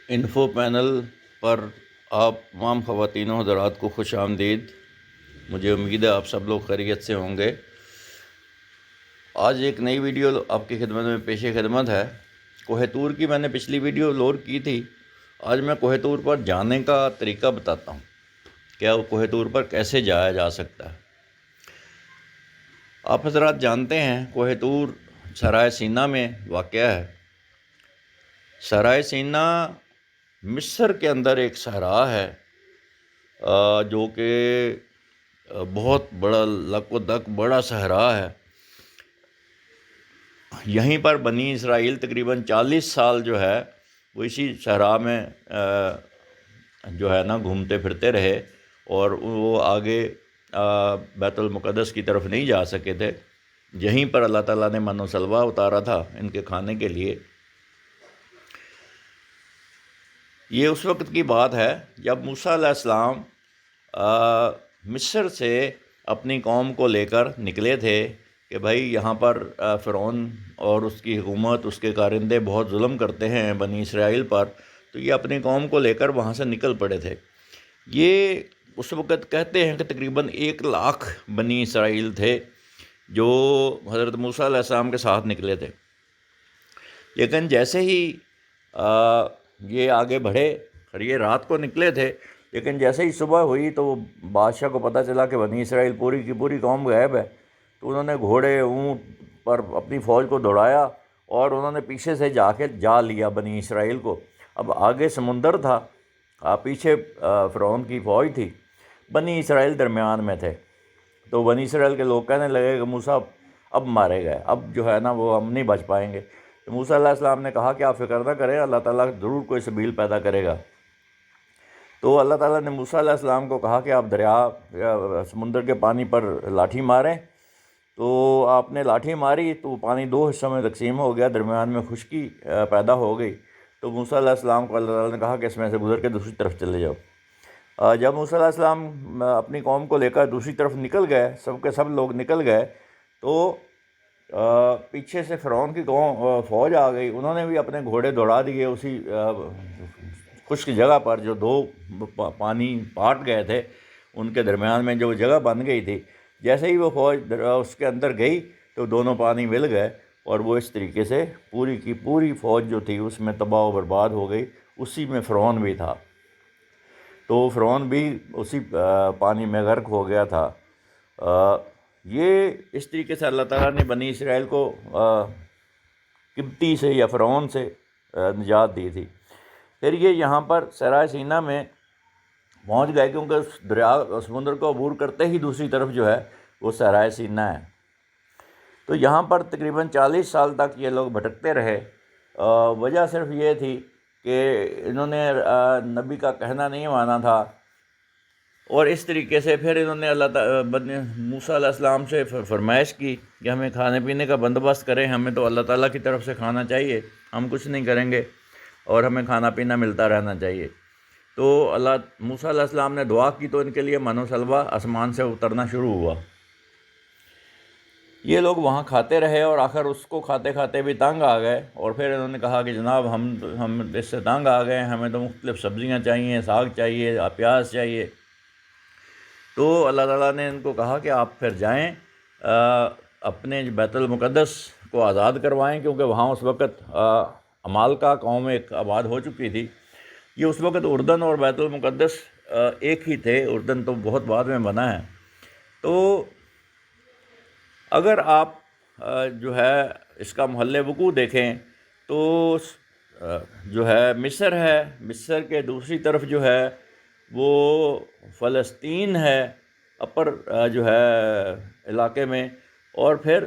Info panel پر آپ تمام خواتین و حضرات کو خوش آمدید۔ مجھے امید ہے آپ سب لوگ خیریت سے ہوں گے۔ آج ایک نئی ویڈیو آپ کی خدمت میں پیش خدمت ہے۔ کوہ طور کی میں نے پچھلی ویڈیو لوڈ کی تھی، آج میں کوہ طور پر جانے کا طریقہ بتاتا ہوں، کیا وہ کوہ طور پر کیسے جایا جا سکتا ہے۔ آپ حضرات جانتے ہیں کوہ طور صحرائے سینا میں واقع ہے۔ صحرائے سینا مصر کے اندر ایک صحرا ہے جو کہ بہت بڑا لک و دک بڑا صحرا ہے۔ یہیں پر بنی اسرائیل تقریباً 40 سال جو ہے وہ اسی صحرا میں جو ہے نا گھومتے پھرتے رہے، اور وہ آگے بیت المقدس کی طرف نہیں جا سکے تھے۔ یہیں پر اللہ تعالیٰ نے من و سلوہ اتارا تھا ان کے کھانے کے لیے۔ یہ اس وقت کی بات ہے جب موسیٰ علیہ السلام مصر سے اپنی قوم کو لے کر نکلے تھے کہ بھائی یہاں پر فرعون اور اس کی حکومت، اس کے کارندے بہت ظلم کرتے ہیں بنی اسرائیل پر، تو یہ اپنی قوم کو لے کر وہاں سے نکل پڑے تھے۔ یہ اس وقت کہتے ہیں کہ تقریباً 1 لاکھ بنی اسرائیل تھے جو حضرت موسیٰ علیہ السلام کے ساتھ نکلے تھے۔ لیکن جیسے ہی یہ آگے بڑھے، اور یہ رات کو نکلے تھے، لیکن جیسے ہی صبح ہوئی تو بادشاہ کو پتہ چلا کہ بنی اسرائیل پوری کی پوری قوم غائب ہے، تو انہوں نے گھوڑے اونٹ پر اپنی فوج کو دوڑایا اور انہوں نے پیچھے سے جا لیا بنی اسرائیل کو۔ اب آگے سمندر تھا، پیچھے فرعون کی فوج تھی، بنی اسرائیل درمیان میں تھے۔ تو بنی اسرائیل کے لوگ کہنے لگے کہ موسیٰ اب مارے گئے، اب جو ہے نا وہ ہم نہیں بچ پائیں گے۔ تو موسیٰ علیہ السلام نے کہا کہ آپ فکر نہ کریں، اللہ تعالیٰ ضرور کوئی سبیل پیدا کرے گا۔ تو اللہ تعالیٰ نے موسیٰ علیہ السلام کو کہا کہ آپ سمندر کے پانی پر لاٹھی ماریں۔ تو آپ نے لاٹھی ماری تو پانی 2 حصوں میں تقسیم ہو گیا، درمیان میں خشکی پیدا ہو گئی۔ تو موسیٰ علیہ السلام کو اللہ تعالیٰ نے کہا کہ اس میں سے گزر کے دوسری طرف چلے جاؤ۔ جب موسیٰ علیہ السلام اپنی قوم کو لے کر دوسری طرف نکل گئے، سب کے سب لوگ نکل گئے، تو پیچھے سے فرعون کی فوج آ گئی۔ انہوں نے بھی اپنے گھوڑے دوڑا دیے اسی خشک جگہ پر جو 2 پانی پاٹ گئے تھے، ان کے درمیان میں جو جگہ بن گئی تھی۔ جیسے ہی وہ فوج اس کے اندر گئی تو دونوں پانی مل گئے، اور وہ اس طریقے سے پوری کی پوری فوج جو تھی اس میں تباہ و برباد ہو گئی۔ اسی میں فرعون بھی تھا، تو فرعون بھی اسی پانی میں غرق ہو گیا تھا۔ یہ اس طریقے سے اللہ تعالیٰ نے بنی اسرائیل کو قبطی سے یا فرعون سے نجات دی تھی۔ پھر یہ یہاں پر صحرائے سینا میں پہنچ گئے، کیونکہ سمندر کو عبور کرتے ہی دوسری طرف جو ہے وہ صحرائے سینا ہے۔ تو یہاں پر تقریباً 40 سال تک یہ لوگ بھٹکتے رہے۔ وجہ صرف یہ تھی کہ انہوں نے نبی کا کہنا نہیں مانا تھا، اور اس طریقے سے پھر انہوں نے موسیٰ علیہ السلام سے فرمائش کی کہ ہمیں کھانے پینے کا بندوبست کریں، ہمیں تو اللہ تعالیٰ کی طرف سے کھانا چاہیے، ہم کچھ نہیں کریں گے اور ہمیں کھانا پینا ملتا رہنا چاہیے۔ تو موسیٰ علیہ السلام نے دعا کی تو ان کے لیے من و سلوہ آسمان سے اترنا شروع ہوا۔ یہ لوگ وہاں کھاتے رہے اور آخر اس کو کھاتے کھاتے بھی تنگ آ گئے، اور پھر انہوں نے کہا کہ جناب ہم اس سے تنگ آ گئے، ہمیں تو مختلف سبزیاں چاہیے، ساگ چاہیے، پیاز چاہیے۔ تو اللہ تعالیٰ نے ان کو کہا کہ آپ پھر جائیں اپنے بیت المقدس کو آزاد کروائیں، کیونکہ وہاں اس وقت عمالقہ قوم ایک آباد ہو چکی تھی۔ یہ اس وقت اردن اور بیت المقدس ایک ہی تھے، اردن تو بہت بعد میں بنا ہے۔ تو اگر آپ جو ہے اس کا محل وقوع دیکھیں تو جو ہے مصر کے دوسری طرف جو ہے وہ فلسطین ہے اپر جو ہے علاقے میں، اور پھر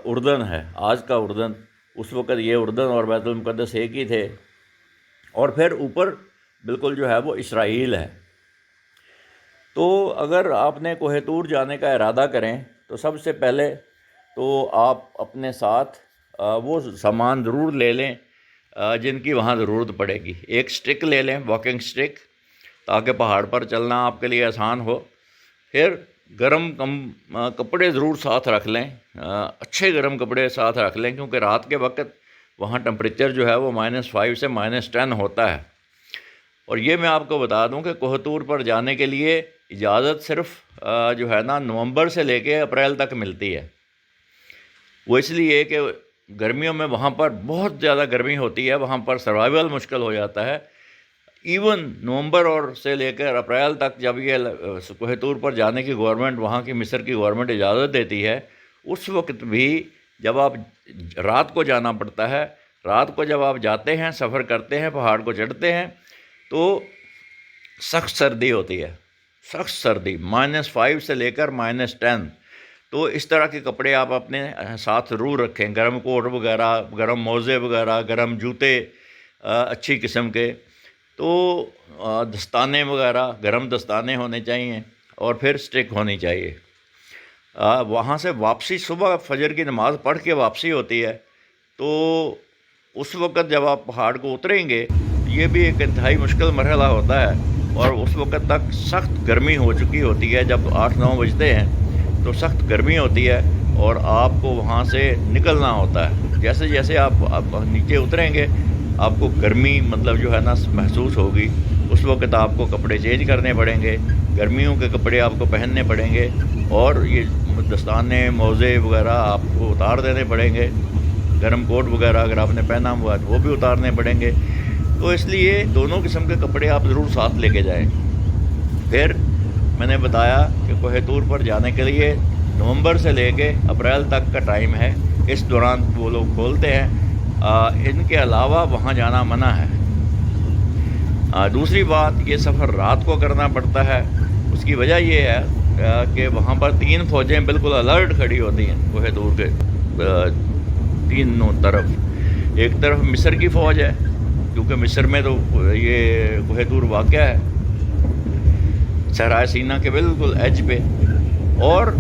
اردن ہے، آج کا اردن۔ اس وقت یہ اردن اور بیت المقدس ایک ہی تھے، اور پھر اوپر بالکل جو ہے وہ اسرائیل ہے۔ تو اگر آپ نے کوہ طور جانے کا ارادہ کریں تو سب سے پہلے تو آپ اپنے ساتھ وہ سامان ضرور لے لیں جن کی وہاں ضرورت پڑے گی۔ ایک سٹک لے لیں، واکنگ سٹک، تاکہ پہاڑ پر چلنا آپ کے لیے آسان ہو۔ پھر گرم کپڑے ضرور ساتھ رکھ لیں، اچھے گرم کپڑے ساتھ رکھ لیں، کیونکہ رات کے وقت وہاں ٹمپریچر جو ہے وہ -5 سے -10 ہوتا ہے۔ اور یہ میں آپ کو بتا دوں کہ کوہ طور پر جانے کے لیے اجازت صرف جو ہے نا نومبر سے لے کے اپریل تک ملتی ہے۔ وہ اس لیے کہ گرمیوں میں وہاں پر بہت زیادہ گرمی ہوتی ہے، وہاں پر سروائیول مشکل ہو جاتا ہے۔ ایون نومبر اور سے لے کر اپریل تک جب یہ کوہ طور پر جانے کی گورنمنٹ، وہاں کی مصر کی گورنمنٹ اجازت دیتی ہے، اس وقت بھی جب آپ رات کو جانا پڑتا ہے، رات کو جب آپ جاتے ہیں، سفر کرتے ہیں، پہاڑ کو چڑھتے ہیں، تو سخت سردی ہوتی ہے، سخت سردی -5 سے لے کر -10۔ تو اس طرح کے کپڑے آپ اپنے ساتھ ضرور رکھیں، گرم کوٹ وغیرہ، گرم موزے وغیرہ، گرم جوتے اچھی قسم کے، تو دستانے وغیرہ گرم دستانے ہونے چاہیے، اور پھر اسٹک ہونی چاہیے۔ وہاں سے واپسی صبح فجر کی نماز پڑھ کے واپسی ہوتی ہے، تو اس وقت جب آپ پہاڑ کو اتریں گے، یہ بھی ایک انتہائی مشکل مرحلہ ہوتا ہے، اور اس وقت تک سخت گرمی ہو چکی ہوتی ہے۔ جب 8-9 بجتے ہیں تو سخت گرمی ہوتی ہے، اور آپ کو وہاں سے نکلنا ہوتا ہے۔ جیسے جیسے آپ نیچے اتریں گے، آپ کو گرمی مطلب جو ہے نا محسوس ہوگی۔ اس وقت آپ کو کپڑے چینج کرنے پڑیں گے، گرمیوں کے کپڑے آپ کو پہننے پڑیں گے، اور یہ دستانے موزے وغیرہ آپ کو اتار دینے پڑیں گے۔ گرم کوٹ وغیرہ اگر آپ نے پہنا ہوا ہے تو وہ بھی اتارنے پڑیں گے۔ تو اس لیے دونوں قسم کے کپڑے آپ ضرور ساتھ لے کے جائیں۔ پھر میں نے بتایا کہ کوہ طور پر جانے کے لیے نومبر سے لے کے اپریل تک کا ٹائم ہے، اس دوران وہ لوگ کھولتے ہیں۔ ان کے علاوہ وہاں جانا منع ہے۔ دوسری بات، یہ سفر رات کو کرنا پڑتا ہے۔ اس کی وجہ یہ ہے کہ وہاں پر 3 فوجیں بالکل الرٹ کھڑی ہوتی ہیں کوہ طور کے تینوں طرف۔ ایک طرف مصر کی فوج ہے، کیونکہ مصر میں تو یہ کوہ طور واقع ہے، صحرائے سینا کے بالکل ایج پہ، اور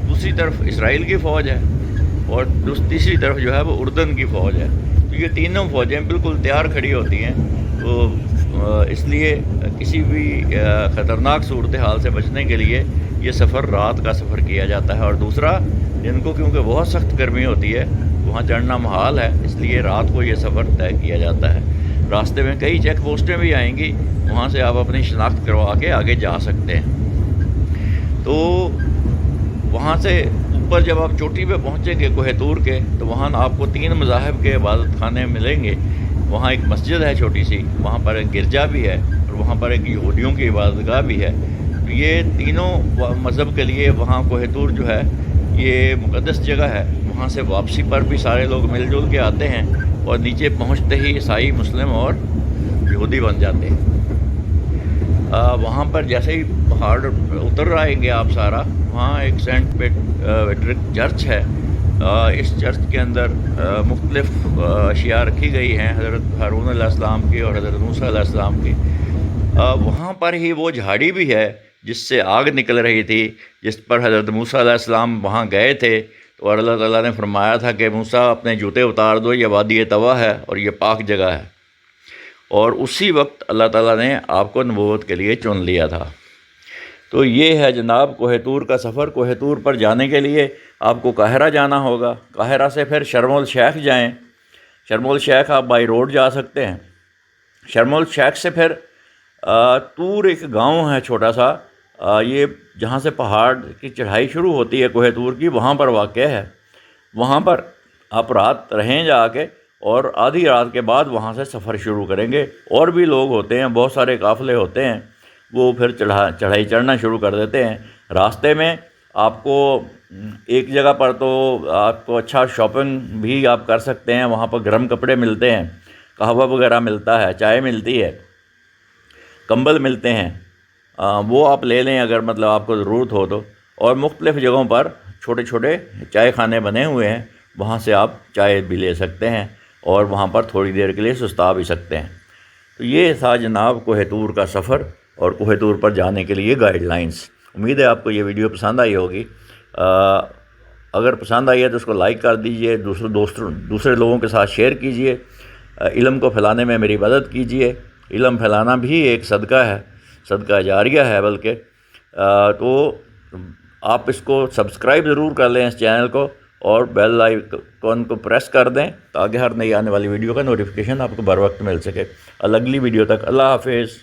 دوسری طرف اسرائیل کی فوج ہے، اور تیسری طرف جو ہے وہ اردن کی فوج ہے۔ تو یہ تینوں فوجیں بالکل تیار کھڑی ہوتی ہیں۔ تو اس لیے کسی بھی خطرناک صورتحال سے بچنے کے لیے یہ سفر رات کا سفر کیا جاتا ہے۔ اور دوسرا، جن کو کیونکہ بہت سخت گرمی ہوتی ہے، وہاں چڑھنا محال ہے، اس لیے رات کو یہ سفر طے کیا جاتا ہے۔ راستے میں کئی چیک پوسٹیں بھی آئیں گی، وہاں سے آپ اپنی شناخت کروا کے آگے جا سکتے ہیں۔ تو وہاں سے اوپر جب آپ چوٹی پہ پہنچیں گے کوہ طور کے، تو وہاں آپ کو 3 مذاہب کے عبادت خانے ملیں گے۔ وہاں ایک مسجد ہے چھوٹی سی، وہاں پر ایک گرجا بھی ہے، اور وہاں پر ایک یہودیوں کی عبادت گاہ بھی ہے۔ تو یہ تینوں مذہب کے لیے وہاں کوہ طور جو ہے یہ مقدس جگہ ہے۔ وہاں سے واپسی پر بھی سارے لوگ مل جل کے آتے ہیں، اور نیچے پہنچتے ہی عیسائی، مسلم اور یہودی بن جاتے ہیں۔ وہاں پر جیسے ہی پہاڑ اتر آئیں گے آپ سارا، وہاں ایک سینٹ پیٹرک چرچ ہے۔ اس چرچ کے اندر مختلف اشیاء رکھی گئی ہیں، حضرت ہارون علیہ السلام کی اور حضرت موسیٰ علیہ السلام کی۔ وہاں پر ہی وہ جھاڑی بھی ہے جس سے آگ نکل رہی تھی، جس پر حضرت موسیٰ علیہ السلام وہاں گئے تھے، اور اللہ تعالیٰ نے فرمایا تھا کہ موسیٰ اپنے جوتے اتار دو، یہ وادی طوا ہے اور یہ پاک جگہ ہے۔ اور اسی وقت اللہ تعالیٰ نے آپ کو نبوت کے لیے چن لیا تھا۔ تو یہ ہے جناب کوہ طور کا سفر۔ کوہ طور پر جانے کے لیے آپ کو قاہرہ جانا ہوگا، قاہرہ سے پھر شرم الشیخ جائیں۔ شرم الشیخ آپ بائی روڈ جا سکتے ہیں۔ شرم الشیخ سے پھر طور ایک گاؤں ہے چھوٹا سا، یہ جہاں سے پہاڑ کی چڑھائی شروع ہوتی ہے کوہ طور کی، وہاں پر واقع ہے۔ وہاں پر آپ رات رہیں جا کے، اور آدھی رات کے بعد وہاں سے سفر شروع کریں گے۔ اور بھی لوگ ہوتے ہیں، بہت سارے قافلے ہوتے ہیں، وہ پھر چڑھائی چڑھنا شروع کر دیتے ہیں۔ راستے میں آپ کو ایک جگہ پر تو آپ کو اچھا شاپنگ بھی آپ کر سکتے ہیں، وہاں پر گرم کپڑے ملتے ہیں، قہوہ وغیرہ ملتا ہے، چائے ملتی ہے، کمبل ملتے ہیں، وہ آپ لے لیں اگر مطلب آپ کو ضرورت ہو تو۔ اور مختلف جگہوں پر چھوٹے چھوٹے چائے خانے بنے ہوئے ہیں، وہاں سے آپ چائے بھی لے سکتے ہیں، اور وہاں پر تھوڑی دیر کے لیے سستا بھی سکتے ہیں۔ تو یہ تھا جناب کوہ طور کا سفر اور کوہ طور پر جانے کے لیے گائیڈ لائنز۔ امید ہے آپ کو یہ ویڈیو پسند آئی ہوگی۔ اگر پسند آئی ہے تو اس کو لائک کر دیجئے، دوسرے لوگوں کے ساتھ شیئر کیجئے، علم کو پھیلانے میں میری مدد کیجئے۔ علم پھیلانا بھی ایک صدقہ ہے، صدقہ جاریہ ہے بلکہ۔ تو آپ اس کو سبسکرائب ضرور کر لیں اس چینل کو، اور بیل آئیکن کو پریس کر دیں تاکہ ہر نئی آنے والی ویڈیو کا نوٹیفیکیشن آپ کو بر وقت مل سکے۔ اگلی ویڈیو تک اللہ حافظ۔